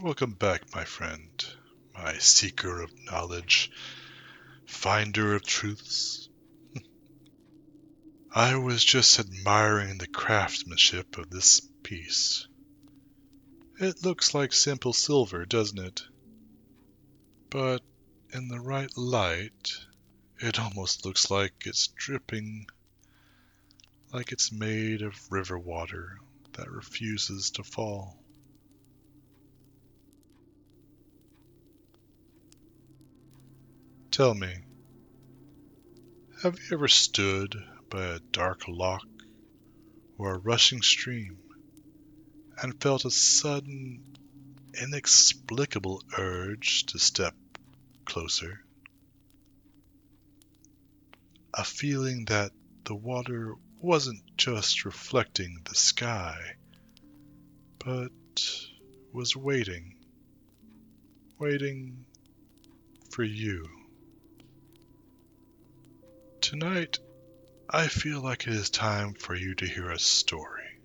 Welcome back, my friend, my seeker of knowledge, finder of truths. I was just admiring the craftsmanship of this piece. It looks like simple silver, doesn't it? But in the right light, it almost looks like it's dripping, like it's made of river water that refuses to fall. Tell me, have you ever stood by a dark loch or a rushing stream and felt a sudden, inexplicable urge to step closer? A feeling that the water wasn't just reflecting the sky, but was waiting for you. Tonight, I feel like it is time for you to hear a story.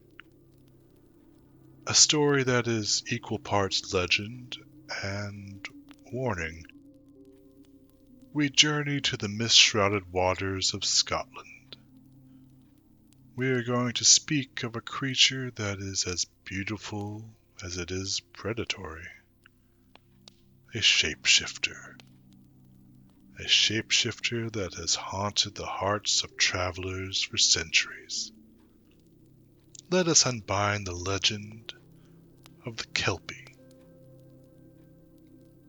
A story that is equal parts legend and warning. We journey to the mist-shrouded waters of Scotland. We are going to speak of a creature that is as beautiful as it is predatory. A shapeshifter. A shapeshifter that has haunted the hearts of travelers for centuries. Let us unbind the legend of the Kelpie.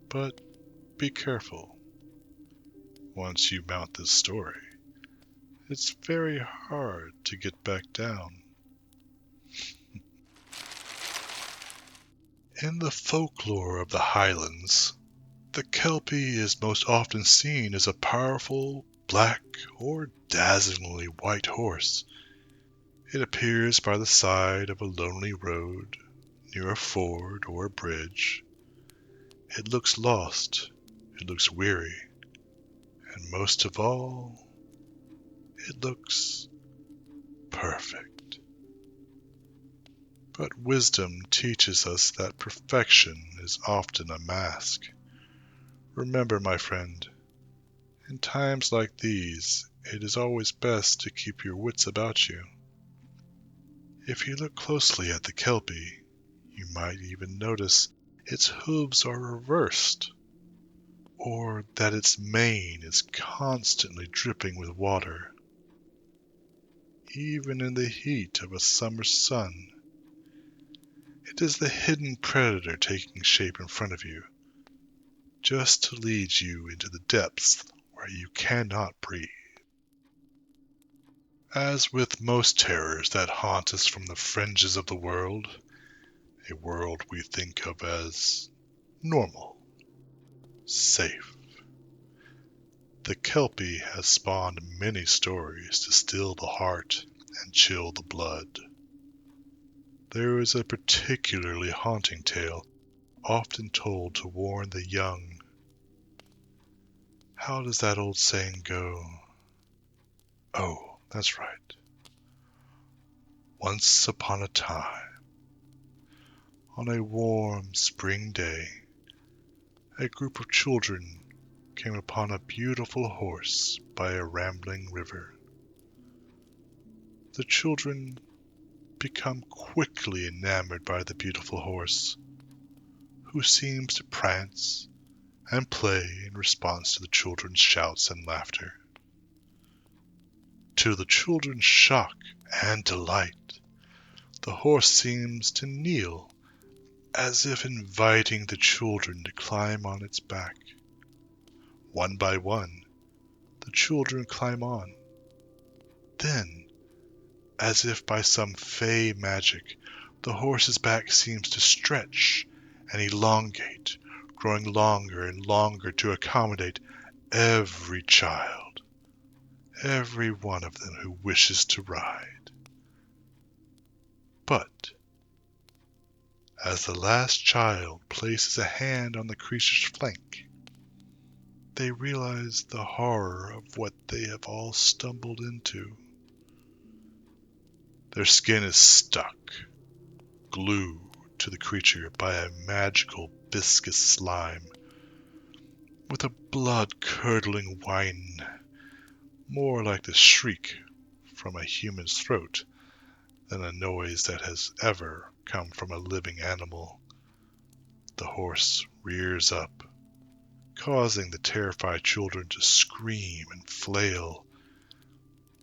But be careful. Once you mount this story, it's very hard to get back down. In the folklore of the Highlands, the Kelpie is most often seen as a powerful black or dazzlingly white horse. It appears by the side of a lonely road, near a ford or a bridge. It looks lost, it looks weary, and most of all, it looks perfect. But wisdom teaches us that perfection is often a mask. Remember, my friend, in times like these, it is always best to keep your wits about you. If you look closely at the Kelpie, you might even notice its hooves are reversed, or that its mane is constantly dripping with water. Even in the heat of a summer sun, it is the hidden predator taking shape in front of you, just to lead you into the depths where you cannot breathe. As with most terrors that haunt us from the fringes of the world, a world we think of as normal, safe, the Kelpie has spawned many stories to still the heart and chill the blood. There is a particularly haunting tale often told to warn the young. How does that old saying go? Oh, that's right. Once upon a time, on a warm spring day, a group of children came upon a beautiful horse by a rambling river. The children become quickly enamored by the beautiful horse, who seems to prance and play in response to the children's shouts and laughter. To the children's shock and delight, the horse seems to kneel, as if inviting the children to climb on its back. One by one, the children climb on. Then, as if by some fey magic, the horse's back seems to stretch and elongate, growing longer and longer to accommodate every child, every one of them who wishes to ride. But, as the last child places a hand on the creature's flank, they realize the horror of what they have all stumbled into. Their skin is stuck, glued to the creature by a magical viscous slime, with a blood-curdling whine, more like the shriek from a human's throat than a noise that has ever come from a living animal. The horse rears up, causing the terrified children to scream and flail.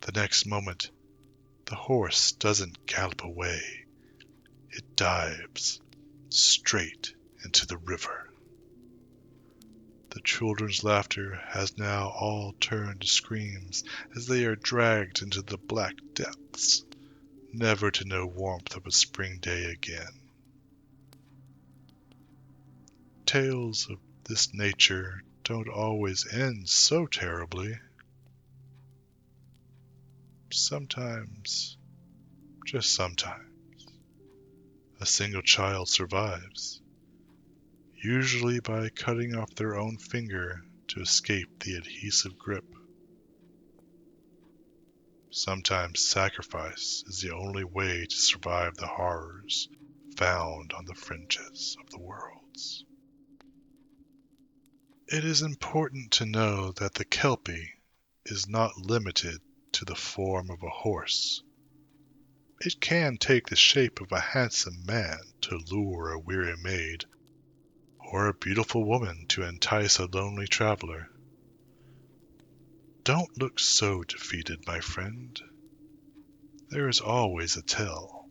The next moment, the horse doesn't gallop away. It dives straight into the river. The children's laughter has now all turned to screams as they are dragged into the black depths, never to know warmth of a spring day again. Tales of this nature don't always end so terribly. Sometimes, just sometimes, a single child survives, usually by cutting off their own finger to escape the adhesive grip. Sometimes sacrifice is the only way to survive the horrors found on the fringes of the worlds. It is important to know that the Kelpie is not limited to the form of a horse. It can take the shape of a handsome man to lure a weary maid, or a beautiful woman to entice a lonely traveler. Don't look so defeated, my friend. There is always a tell.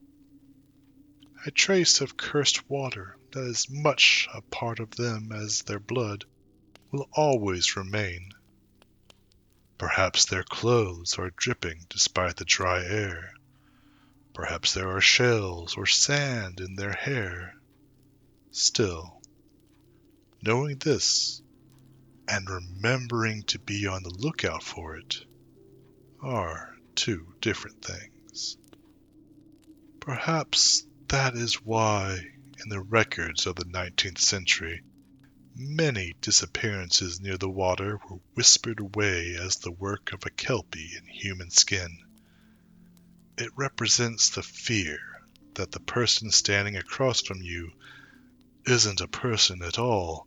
A trace of cursed water that is much a part of them as their blood will always remain. Perhaps their clothes are dripping despite the dry air. Perhaps there are shells or sand in their hair. Still, knowing this and remembering to be on the lookout for it are two different things. Perhaps that is why, in the records of the 19th century, many disappearances near the water were whispered away as the work of a Kelpie in human skin. It represents the fear that the person standing across from you isn't a person at all,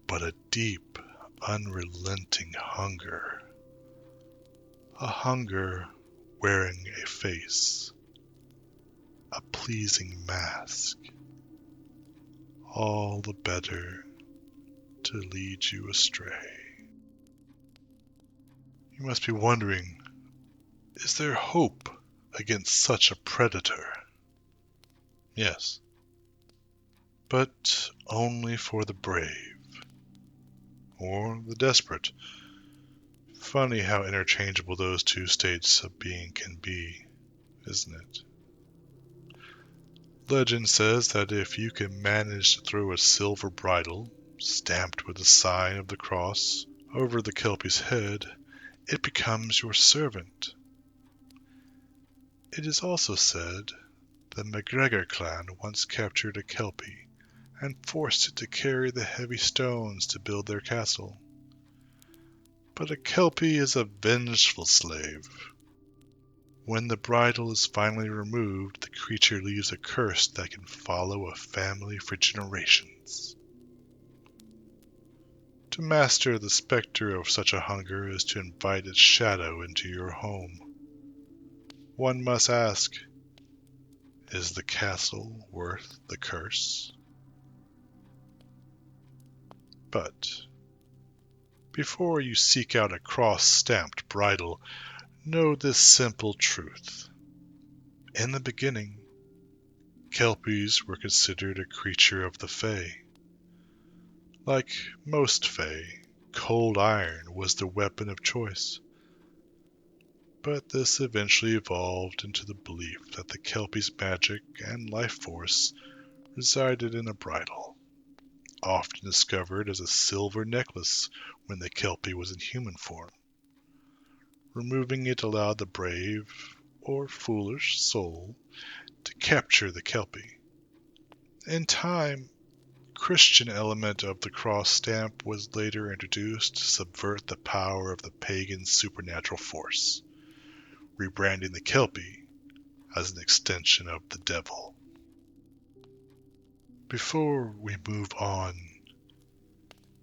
but a deep, unrelenting hunger. A hunger wearing a face, a pleasing mask, all the better to lead you astray. You must be wondering, is there hope against such a predator? Yes, but only for the brave, or the desperate. Funny how interchangeable those two states of being can be, isn't it? Legend says that if you can manage to throw a silver bridle, stamped with the sign of the cross, over the Kelpie's head, it becomes your servant. It is also said the MacGregor clan once captured a Kelpie and forced it to carry the heavy stones to build their castle. But a Kelpie is a vengeful slave. When the bridle is finally removed, the creature leaves a curse that can follow a family for generations. To master the specter of such a hunger is to invite its shadow into your home. One must ask, is the castle worth the curse? But before you seek out a cross-stamped bridle, know this simple truth. In the beginning, Kelpies were considered a creature of the Fae. Like most Fae, cold iron was the weapon of choice. But this eventually evolved into the belief that the Kelpie's magic and life force resided in a bridle, often discovered as a silver necklace when the Kelpie was in human form. Removing it allowed the brave or foolish soul to capture the Kelpie. In time, the Christian element of the cross stamp was later introduced to subvert the power of the pagan supernatural force, rebranding the Kelpie as an extension of the devil. Before we move on,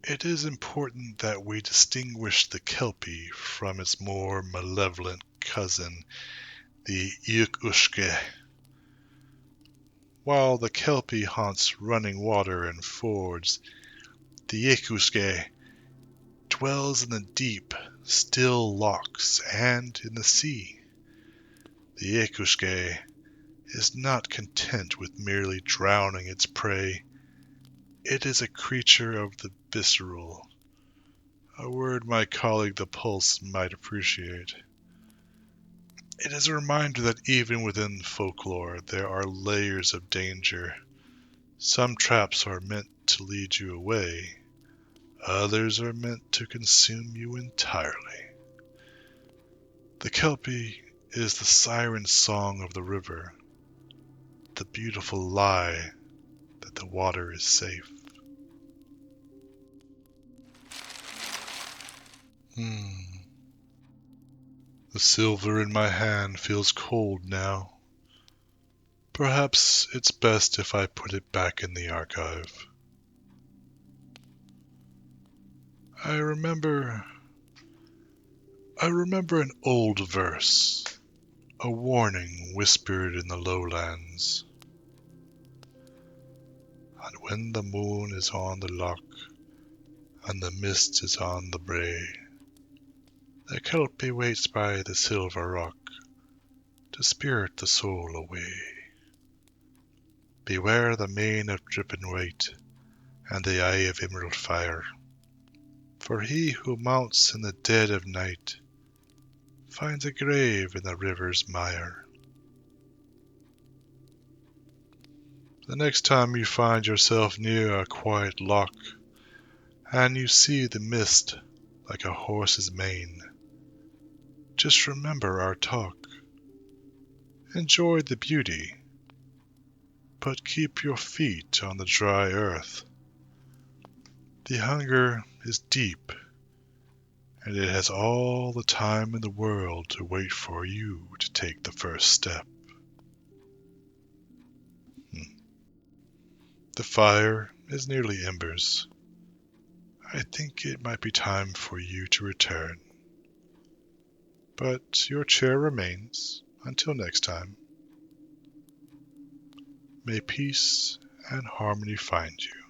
it is important that we distinguish the Kelpie from its more malevolent cousin, the Each-Uisge. While the Kelpie haunts running water and fords, the Each-Uisge dwells in the deep, still lochs and in the sea. The Each-Uisge is not content with merely drowning its prey. It is a creature of the visceral, a word my colleague the Pulse might appreciate. It is a reminder that even within folklore there are layers of danger. Some traps are meant to lead you away, others are meant to consume you entirely. The Kelpie is the siren song of the river, the beautiful lie that the water is safe. The silver in my hand feels cold now. Perhaps it's best if I put it back in the archive. I remember an old verse, a warning whispered in the lowlands. And when the moon is on the loch, and the mist is on the brae, the Kelpie waits by the silver rock, to spirit the soul away. Beware the mane of dripping white, and the eye of emerald fire, for he who mounts in the dead of night finds a grave in the river's mire. The next time you find yourself near a quiet loch, and you see the mist like a horse's mane, just remember our talk. Enjoy the beauty, but keep your feet on the dry earth. The hunger is deep, and it has all the time in the world to wait for you to take the first step. The fire is nearly embers. I think it might be time for you to return. But your chair remains until next time. May peace and harmony find you.